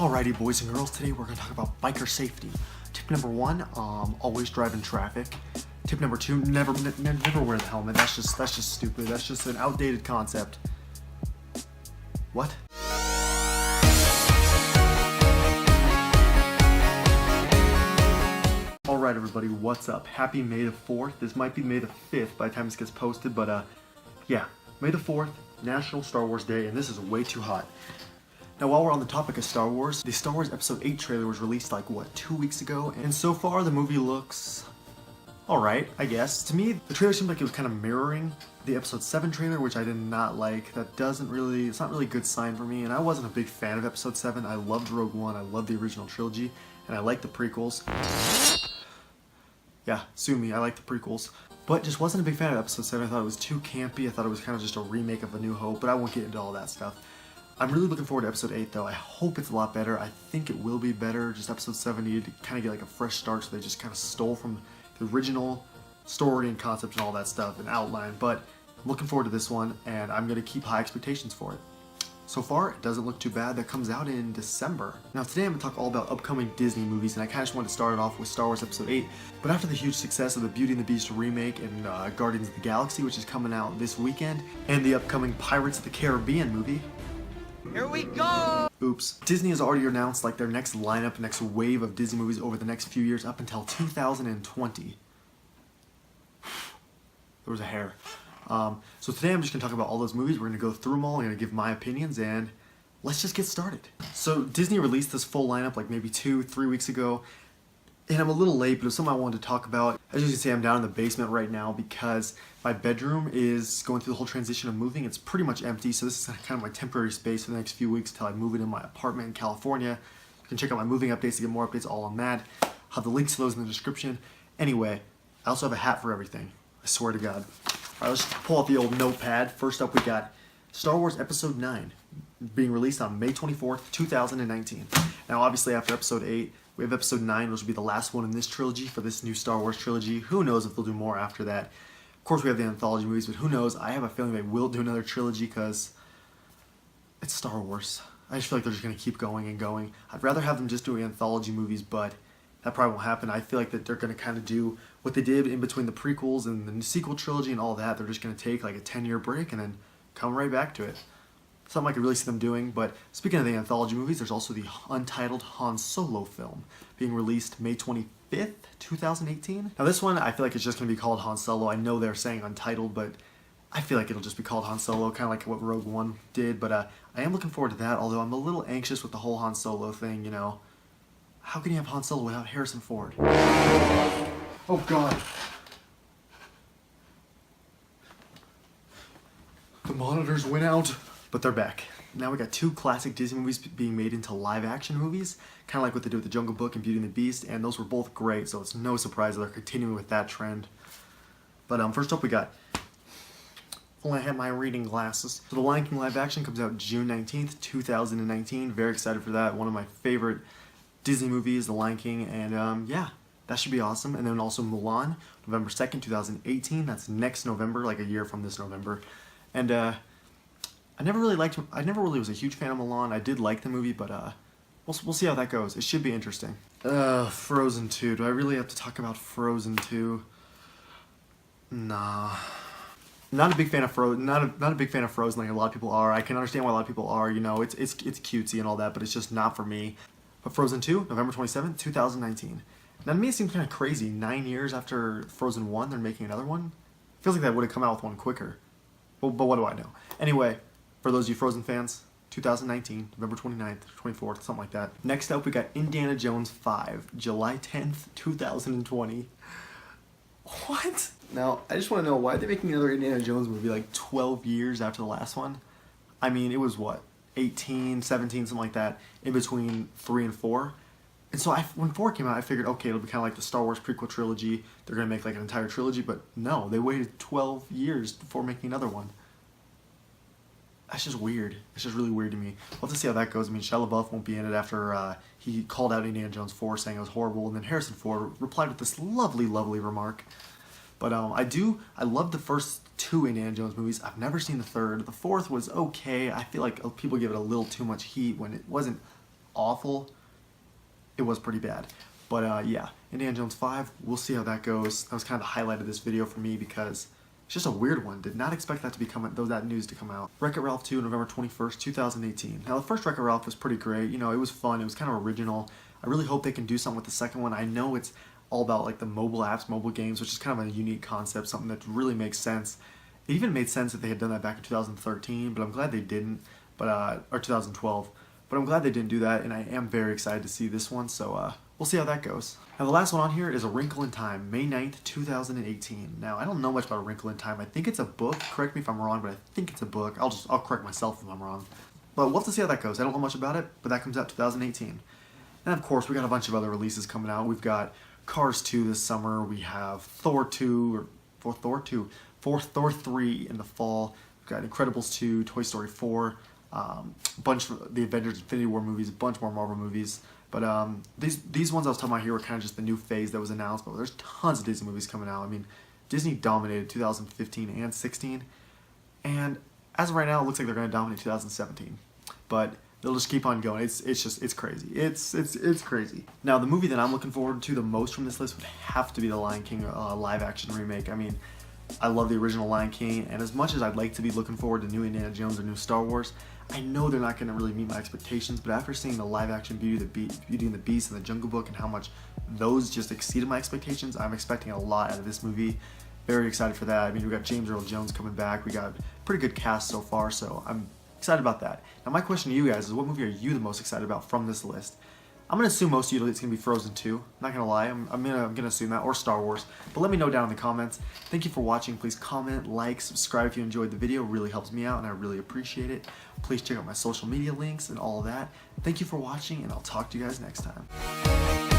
Alrighty, boys and girls, today we're going to talk about biker safety. Tip number one, always drive in traffic. Tip number two, never wear the helmet. That's just stupid. That's just an outdated concept. What? Alright everybody, what's up? Happy May the 4th. This might be May the 5th by the time this gets posted, but yeah. May the 4th, National Star Wars Day, and this is way too hot. Now, while we're on the topic of Star Wars, the Star Wars Episode 8 trailer was released like, what, 2 weeks ago? And so far, the movie looks alright, I guess. To me, the trailer seemed like it was kind of mirroring the Episode 7 trailer, which I did not like. It's not really a good sign for me, and I wasn't a big fan of Episode 7. I loved Rogue One, I loved the original trilogy, and I liked the prequels. Yeah, sue me, I like the prequels. But just wasn't a big fan of Episode 7. I thought it was too campy. I thought it was kind of just a remake of A New Hope, but I won't get into all that stuff. I'm really looking forward to Episode 8 though. I hope it's a lot better. I think it will be better. Just Episode 7 needed to kind of get like a fresh start, so they just kind of stole from the original story and concept and all that stuff and outline. But I'm looking forward to this one, and I'm going to keep high expectations for it. So far, it doesn't look too bad. That comes out in December. Now today I'm going to talk all about upcoming Disney movies, and I kind of just wanted to start it off with Star Wars Episode 8. But after the huge success of the Beauty and the Beast remake and Guardians of the Galaxy, which is coming out this weekend, and the upcoming Pirates of the Caribbean movie, here we go! Oops. Disney has already announced like their next lineup, next wave of Disney movies over the next few years up until 2020. There was a hair. So today I'm just going to talk about all those movies. We're going to go through them all. I'm going to give my opinions, and let's just get started. So Disney released this full lineup like maybe 2-3 weeks ago, and I'm a little late, but it was something I wanted to talk about. As you can see, I'm down in the basement right now because my bedroom is going through the whole transition of moving. It's pretty much empty, so this is kind of my temporary space for the next few weeks until I move it in my apartment in California. You can check out my moving updates to get more updates all on that. I'll have the links to those in the description. Anyway, I also have a hat for everything. I swear to God. Alright, let's pull out the old notepad. First up, we got Star Wars Episode 9 being released on May 24th, 2019. Now, obviously, after Episode 8, we have Episode 9, which will be the last one in this trilogy for this new Star Wars trilogy. Who knows if they'll do more after that. Of course, we have the anthology movies, but who knows? I have a feeling they will do another trilogy because it's Star Wars. I just feel like they're just going to keep going and going. I'd rather have them just do anthology movies, but that probably won't happen. I feel like that they're going to kind of do what they did in between the prequels and the sequel trilogy and all that. They're just going to take like a 10-year break and then come right back to it. Something I could really see them doing. But speaking of the anthology movies, there's also the untitled Han Solo film being released May 25th, 2018. Now this one, I feel like it's just going to be called Han Solo. I know they're saying untitled, but I feel like it'll just be called Han Solo, kind of like what Rogue One did. But I am looking forward to that, although I'm a little anxious with the whole Han Solo thing, you know. How can you have Han Solo without Harrison Ford? Oh God. The monitors went out, but they're back. Now we got 2 classic Disney movies being made into live action movies, kind of like what they did with The Jungle Book and Beauty and the Beast, and those were both great, so it's no surprise that they're continuing with that trend. But first up we got, if only I had my reading glasses. So The Lion King live action comes out June 19th, 2019. Very excited for that. One of my favorite Disney movies, The Lion King, and yeah, that should be awesome. And then also Mulan, November 2nd, 2018. That's next November, like a year from this November. And I never really was a huge fan of Mulan. I did like the movie, but we'll see how that goes. It should be interesting. Frozen 2. Do I really have to talk about Frozen 2? Nah. Not a big fan of Frozen. Not a big fan of Frozen like a lot of people are. I can understand why a lot of people are. You know, it's cutesy and all that, but it's just not for me. But Frozen 2, November 27th, 2019. Now to me it seems kind of crazy. 9 years after Frozen 1, they're making another one. Feels like they would have come out with one quicker. Well, but what do I know? Anyway, for those of you Frozen fans, 2019, November 29th, 24th, something like that. Next up, we got Indiana Jones 5, July 10th, 2020. What? Now, I just want to know, why are they making another Indiana Jones movie like 12 years after the last one? I mean, it was what? 18, 17, something like that, in between 3 and 4. And so when 4 came out, I figured, okay, it'll be kind of like the Star Wars prequel trilogy. They're going to make like an entire trilogy, but no, they waited 12 years before making another one. That's just weird. It's just really weird to me. We'll have to see how that goes. I mean, Shia LaBeouf won't be in it after he called out Indiana Jones 4 saying it was horrible, and then Harrison Ford replied with this lovely, lovely remark. But I love the first 2 Indiana Jones movies. I've never seen the third. The fourth was okay. I feel like people give it a little too much heat when it wasn't awful. It was pretty bad. But yeah, Indiana Jones 5, we'll see how that goes. That was kind of the highlight of this video for me because it's just a weird one. Did not expect that to be that news to come out. Wreck-It Ralph 2, November 21st, 2018. Now the first Wreck-It Ralph was pretty great. You know, it was fun. It was kind of original. I really hope they can do something with the second one. I know it's all about like the mobile apps, mobile games, which is kind of a unique concept, something that really makes sense. It even made sense if they had done that back in 2013, but I'm glad they didn't. Or 2012. But I'm glad they didn't do that, and I am very excited to see this one, so we'll see how that goes. Now the last one on here is A Wrinkle in Time, May 9th, 2018. Now I don't know much about A Wrinkle in Time. I think it's a book. Correct me if I'm wrong, but I think it's a book. I'll correct myself if I'm wrong. But we'll have to see how that goes. I don't know much about it, but that comes out 2018. And of course, we got a bunch of other releases coming out. We've got Cars 2 this summer. We have Thor 2, or Thor 3 in the fall. We've got Incredibles 2, Toy Story 4, bunch of the Avengers Infinity War movies, a bunch more Marvel movies. But these ones I was talking about here were kind of just the new phase that was announced, but there's tons of Disney movies coming out. I mean, Disney dominated 2015 and 16, and as of right now, it looks like they're going to dominate 2017. But they'll just keep on going. It's crazy. It's crazy. Now, the movie that I'm looking forward to the most from this list would have to be the Lion King live action remake. I mean, I love the original Lion King, and as much as I'd like to be looking forward to new Indiana Jones or new Star Wars, I know they're not going to really meet my expectations, but after seeing the live action Beauty and the Beast and the Jungle Book and how much those just exceeded my expectations, I'm expecting a lot out of this movie. Very excited for that. I mean, we got James Earl Jones coming back. We got a pretty good cast so far, so I'm excited about that. Now, my question to you guys is, what movie are you the most excited about from this list? I'm going to assume most of you it's going to be Frozen 2. I'm not going to lie. I'm going to assume that, or Star Wars. But let me know down in the comments. Thank you for watching. Please comment, like, subscribe if you enjoyed the video. It really helps me out, and I really appreciate it. Please check out my social media links and all of that. Thank you for watching, and I'll talk to you guys next time.